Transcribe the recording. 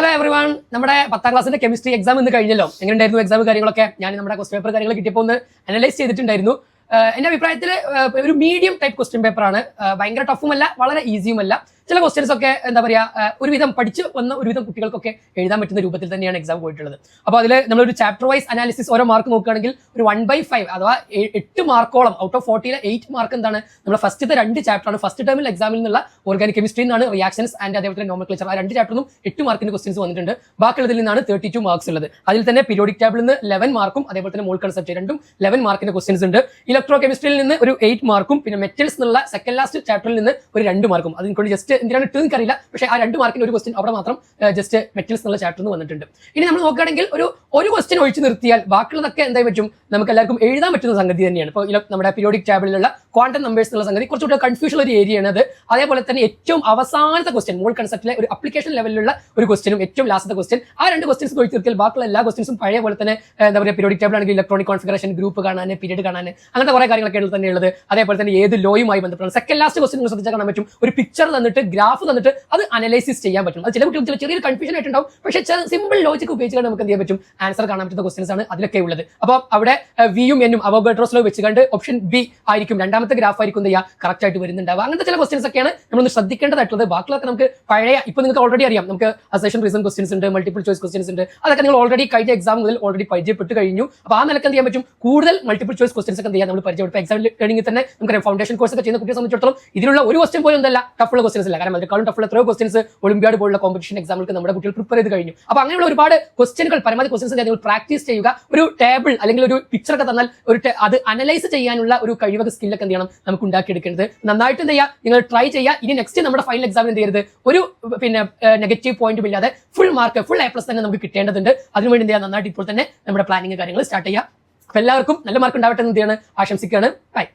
Hello everyone, നമ്മുടെ 10ാം ക്ലാസ്സിന്റെ chemistry exam ഇന്ന് കഴിഞ്ഞല്ലോ. എങ്ങനെയുണ്ടായിരുന്നു എക്സാം കാര്യങ്ങളൊക്കെ? ഞാൻ നമ്മുടെ ക്വസ്റ്റ്യൻ പേപ്പർ കാര്യങ്ങൾ കിട്ടിയപ്പോൾ ഒന്ന് അനലൈസ് ചെയ്തിട്ടുണ്ടായിരുന്നു. എന്റെ അഭിപ്രായത്തിൽ ഒരു മീഡിയം ടൈപ്പ് ക്വസ്റ്റ്യൻ പേപ്പറാണ്. ഭയങ്കര ടഫുമല്ല, വളരെ ഈസിയുമല്ല. ചില ക്വസ്റ്റ്യൻസ് ഒക്കെ എന്താ പറയുക, ഒരുവിധം പഠിച്ച് വന്ന ഒരുവിധം കുട്ടികൾക്കൊക്കെ എഴുതാൻ പറ്റുന്ന രൂപത്തിൽ തന്നെയാണ് എക്സാം പോയിട്ടുള്ളത്. അപ്പോൾ അതിൽ നമ്മളൊരു ചാപ്റ്റർ വൈസ് അനാലിസിസ് ഓരോ മാർക്ക് നോക്കുകയാണെങ്കിൽ ഒരു 1/5 അഥവാ 8 മാർക്കോളം ഔട്ട് ഓഫ് 40 8 മാർക്ക് എന്താണ് നമ്മുടെ ഫസ്റ്റത്തെ 2 ചാപ്റ്ററാണ്. ഫസ്റ്റ് ടേമിൽ എക്സാമിൽ നിന്നുള്ള ഓർഗാനിക് കെമിസ്ട്രി നിന്നാണ് റിയാക്ഷൻസ് ആൻഡ് അതേപോലെ നോമൻക്ലേച്ചർ. ആ 2 ചാപ്റ്ററിനും 8 മാർക്കിന്റെ ക്വസ്റ്റ്യൻസ് വന്നിട്ടുണ്ട്. ബാക്കിയുള്ളതിൽ നിന്നാണ് 32 മാർക്സ് ഉള്ളത്. അതിൽ തന്നെ പീരിയോഡിക് ടേബിളിൽ നിന്ന് 11 മാർക്കും അതേപോലെ തന്നെ മോൾ കൺസെപ്റ്റ് രണ്ടും 11 മാർക്കിന്റെ ക്വസ്റ്റ്യൻസ് ഉണ്ട്. ഇലക്ട്രോ കെമിസ്ട്രിയിൽ നിന്ന് ഒരു 8 മാർക്കും പിന്നെ മെറ്റൽസ് എന്നുള്ള സെക്കൻഡ് ലാസ്റ്റ് ചാപ്റ്ററിൽ നിന്ന് ഒരു 2 മാർക്കും. അതിന് ജസ്റ്റ് എന്തിനാണ് ഇട്ട് എനിക്കറിയില്ല, പക്ഷേ ആ 2 മാർക്കിന്റെ ഒരു ക്വസ്റ്റ്യൻ അവിടെ മാത്രം ജസ്റ്റ് മെറ്റൽസ് എന്നുള്ള ചാപ്റ്ററിൽ നിന്ന് വന്നിട്ടുണ്ട്. ഇനി നമ്മൾ നോക്കുകയാണെങ്കിൽ ഒരു ക്വസ്റ്റ്യൻ ഒഴിച്ചു നിർത്തിയാൽ ബാക്കിയുള്ളതൊക്കെ എന്തായി പറ്റും, നമുക്ക് എല്ലാവർക്കും എഴുതാൻ പറ്റുന്ന സംഗതി തന്നെയാണ്. ഇപ്പോൾ നമ്മുടെ പീരിയോഡിക് ടേബിളിലുള്ള ക്വാണ്ടം നമ്പേഴ്സ് എന്നുള്ള സംഗതി കുറച്ചുകൂടെ കൺഫ്യൂഷൻ ഒരു ഏരിയയാണ് അത്. അതേപോലെ തന്നെ ഏറ്റവും അവസാനത്തെ ക്വസ്റ്റ്യൻ മോൾ കൺസെപ്റ്റിലെ ഒരു അപ്ലിക്കേഷൻ ലെവലിലുള്ള ഒരു ക്വസ്റ്റ്യനും ഏറ്റവും ലാസ്റ്റത്തെ ക്വസ്റ്റ്യൻ, ആ 2 ക്വസ്റ്റ്യൻസ് ഒഴിച്ചു നിർത്തിയാൽ ബാക്കിയുള്ള എല്ലാ ക്വസ്റ്റ്യൻസും പഴയ പോലെ തന്നെ എന്താ പറയുക, പീരിയോഡിക് ടേബിൾ ആണെങ്കിൽ ഇലക്ട്രോണിക് കോൺഫിഗറേഷൻ, ഗ്രൂപ്പ് കാണാൻ, പീരീഡ് കാണാൻ, അങ്ങനത്തെ കുറേ കാര്യങ്ങളൊക്കെ തന്നെയുള്ളത്. അതേപോലെ തന്നെ ഏത് ലോയുമായി ബന്ധപ്പെട്ടാണ് സെക്കൻഡ് ലാസ്റ്റ് ക്വസ്റ്റ്യൻ ശ്രദ്ധിച്ചാൽ കാണാൻ പറ്റും. ഒരു പിക്ചർ തന്നിട്ട് ഗ്രാഫ് തന്നിട്ട് അത് അനലൈസിസ് ചെയ്യാൻ പറ്റും. അത് ചില കുട്ടികൾ ചെറിയൊരു കൺഫ്യൂഷൻ ആയിട്ടുണ്ടാവും, പക്ഷേ സിമ്പിൾ ലോജിക് ഉപയോഗിച്ചുകൊണ്ട് നമുക്ക് എന്ത് ചെയ്യാൻ പറ്റും, ആൻസർ കാണാൻ പറ്റുന്ന ക്വസ്റ്റ്യൻസ് ആണ് അതിലൊക്കെ ഉള്ളത്. അപ്പോൾ അവിടെ വിയും എന്നും അവോഗാഡ്രോസ് ലോ വെച്ചുകൊണ്ട് ഓപ്ഷൻ ബി ആയിരിക്കും രണ്ടാമത്തെ ഗ്രാഫ് ആയിരിക്കും കറക്റ്റ് ആയിട്ട് വരുന്നുണ്ടാവുക. അങ്ങനത്തെ ചില ക്വസ്റ്റ്യൻസ് ഒക്കെയാണ് നമ്മളൊന്ന് ശ്രദ്ധിക്കേണ്ടതായിട്ടുള്ളത്. ബാക്കിയൊക്കെ നമുക്ക് പഴയ ഇപ്പോൾ നിങ്ങൾക്ക് ഓൾറെഡി അറിയാം, നമുക്ക് അസേഷൻ റീസൺ ക്വസ്റ്റ്യൻസ് ഉണ്ട്, മൾട്ടിപ്പിൾ ചോയ്സ് ക്വസ്റ്റ്യൻസ് ഉണ്ട്. അതൊക്കെ നിങ്ങൾ ഓൾറെഡി കഴിഞ്ഞ എക്സാം മുതൽ ഓൾറെഡി പരിചയപ്പെട്ട് കഴിഞ്ഞു. അപ്പോൾ ആ നിലക്ക് എന്ത് ചെയ്യാൻ പറ്റും, കൂടുതൽ മൾട്ടിപ്പിൾ ചോയ്സ് ക്വസ്റ്റ്യൻസ് ഒക്കെ എന്ത് ചെയ്യാൻ നമ്മൾ പരിചയപ്പെട്ടു. എക്സാമിൽ കഴിഞ്ഞ് തന്നെ നമുക്കറിയാം ഫൗണ്ടേഷൻ കോഴ്സ് ഒക്കെ ചെയ്യുന്ന കുട്ടിയെ സംബന്ധിച്ചിടത്തോളം ഇതിലുള്ള ഒരു ക്വസ്റ്റ്യൻ പോലും എന്തല്ല ടഫുള്ള ക്വസ്റ്റ്യൻസ് അല്ല. കാരണം അതിനേക്കാളും ടഫുള്ള എത്രയോ ക്വസ്റ്റ്യൻസ് ഒളിമ്പ്യാഡ് പോലുള്ള കോമ്പറ്റീഷൻ എക്സാമിലേക്ക് നമ്മുടെ കുട്ടികൾ പ്രിപ്പയർ ചെയ്ത് കഴിഞ്ഞു. അപ്പോൾ അങ്ങനെയുള്ള ഒരുപാട് ക്വസ്റ്റ്യനുകൾ പരമാവധി ക്വസ്റ്റ്യൻസ് നിങ്ങൾ പ്രാക്ടീസ് ചെയ്യുക. ഒരു ടേബിൾ അല്ലെങ്കിൽ ഒരു പിക്ചർ ഒക്കെ തന്നാൽ അത് അനലൈസ് ചെയ്യാനുള്ള ഒരു കഴിവൊക്കെ സ്കില്ലൊക്കെ എന്ത് ചെയ്യണം നമുക്ക് ഉണ്ടാക്കിയെടുക്കേണ്ടത്. നന്നായിട്ട് എന്ത് ചെയ്യുക, നിങ്ങൾ ട്രൈ ചെയ്യുക. ഇനി നെക്സ്റ്റ് നമ്മുടെ ഫൈനൽ എക്സാമിന് എന്ത് ചെയ്യരുത്, ഒരു നെഗറ്റീവ് പോയിന്റും ഇല്ലാതെ ഫുൾ മാർക്ക് ഫുൾ A+ തന്നെ നമുക്ക് കിട്ടേണ്ടതുണ്ട്. അതിനുവേണ്ടി എന്ത് ചെയ്യുക, നന്നായിട്ട് ഇപ്പോൾ തന്നെ നമ്മുടെ പ്ലാനിങ് കാര്യങ്ങൾ സ്റ്റാർട്ട് ചെയ്യുക. എല്ലാവർക്കും നല്ല മാർക്ക് ഉണ്ടാവട്ടെ എന്ന് ആശംസിക്കുകയാണ്. ബൈ.